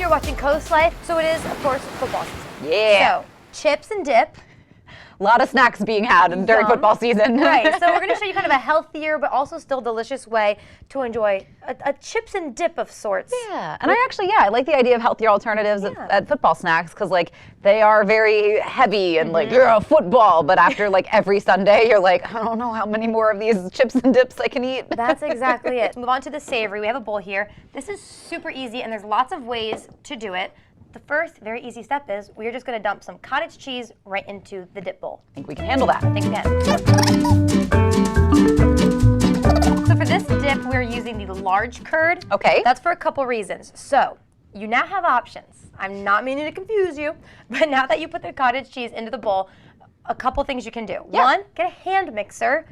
You're watching Coast Life, so it is, of course, football season. Yeah. So, chips and dip. A lot of snacks being had during football season. Right, so we're going to show you kind of a healthier but also still delicious way to enjoy a chips and dip of sorts. Yeah, and I like the idea of healthier alternatives at football snacks because like they are very heavy and like you're a football, but after like every Sunday you're like, I don't know how many more of these chips and dips I can eat. That's exactly it. Move on to the savory. We have a bowl here. This is super easy and there's lots of ways to do it. The first very easy step is we're just going to dump some cottage cheese right into the dip bowl. I think we can handle that. I think we can. So for this dip, we're using the large curd. Okay. That's for a couple reasons. So you now have options. I'm not meaning to confuse you, but now that you put the cottage cheese into the bowl, a couple things you can do. Yeah. One, get a hand mixer,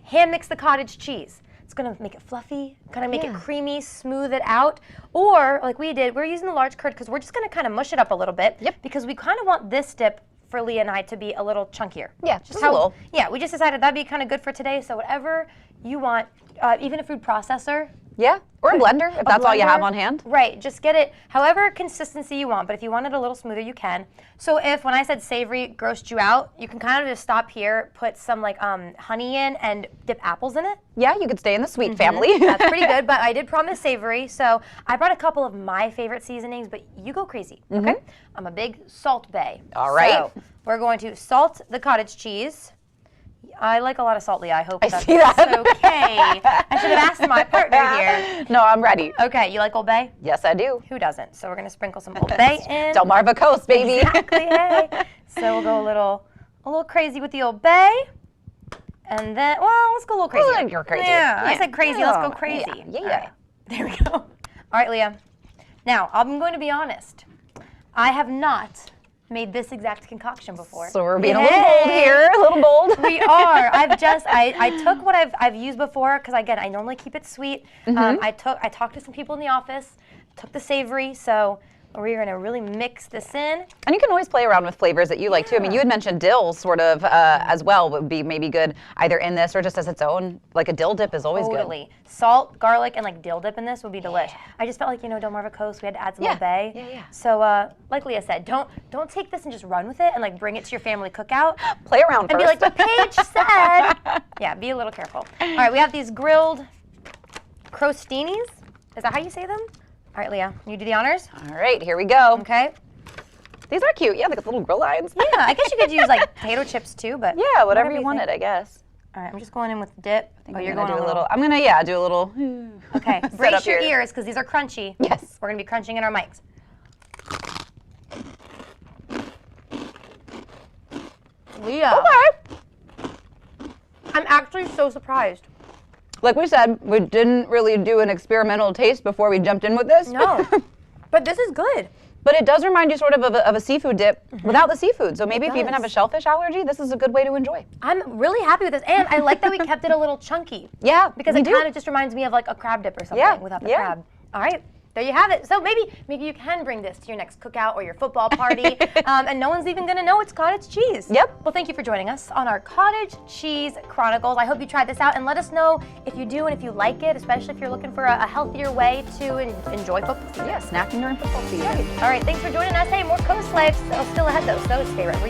hand mix the cottage cheese. It's gonna make it fluffy, kind of make it creamy, smooth it out. Or, like we did, we're using the large curd because we're just gonna kind of mush it up a little bit. Yep. Because we kind of want this dip for Leah and I to be a little chunkier. Yeah, just a little. Yeah, we just decided that'd be kind of good for today. So whatever you want, even a food processor. Yeah, or a blender if that's all you have on hand. Right, just get it however consistency you want, but if you want it a little smoother, you can. So if, when I said savory grossed you out, you can kind of just stop here, put some like honey in and dip apples in it. Yeah, you could stay in the sweet family. That's pretty good, but I did promise savory, so I brought a couple of my favorite seasonings, but you go crazy, okay? I'm a big salt bae. All right. So we're going to salt the cottage cheese. I like a lot of salt, Leah. I hope that's see that. okay. I should have asked my partner here. No, I'm ready. Okay, you like Old Bay? Yes, I do. Who doesn't? So we're gonna sprinkle some Old Bay in. Delmarva Coast, baby. Exactly. Hey. So we'll go a little crazy with the Old Bay, and then let's go a little crazy. Well, you're crazy. Yeah, I said crazy. Let's go crazy. Yeah. All right. There we go. All right, Leah. Now I'm going to be honest. I have not made this exact concoction before. So we're being a little bold here, a little bold. We are. I took what I've used before because again I normally keep it sweet. I talked to some people in the office, took the savory, so we're gonna really mix this in. And you can always play around with flavors that you like too. I mean, you had mentioned dill sort of as well would be maybe good either in this or just as its own. Like a dill dip is always Totally. Salt, garlic, and like dill dip in this would be delish. I just felt like, Delmarva Coast, we had to add some Old Bay. Yeah. So like Leah said, don't take this and just run with it and like bring it to your family cookout. Play around and first. be like, the page said. Yeah, be a little careful. All right, we have these grilled crostinis. Is that how you say them? All right, Leah, you do the honors? All right, here we go. Okay. These are cute. Yeah, like little grill lines. Yeah, I guess you could use like potato chips too, but yeah, whatever you wanted, I guess. All right, I'm just going in with dip. You're gonna do a little. I'm gonna do a little. Okay, brace your ears because these are crunchy. Yes. We're gonna be crunching in our mics. Leah. Okay. I'm actually so surprised. Like we said, we didn't really do an experimental taste before we jumped in with this. No, but this is good. But it does remind you sort of a seafood dip without the seafood. So maybe if you even have a shellfish allergy, this is a good way to enjoy. I'm really happy with this, and I like that we kept it a little chunky. Yeah, because it kind of just reminds me of like a crab dip or something without the crab. All right. There you have it. So maybe you can bring this to your next cookout or your football party, and no one's even going to know it's cottage cheese. Yep. Well, thank you for joining us on our Cottage Cheese Chronicles. I hope you tried this out, and let us know if you do and if you like it, especially if you're looking for a healthier way to enjoy football season. Yeah, snacking during football season. All right, thanks for joining us. Hey, more Coast Life still ahead, though, so stay right where you are.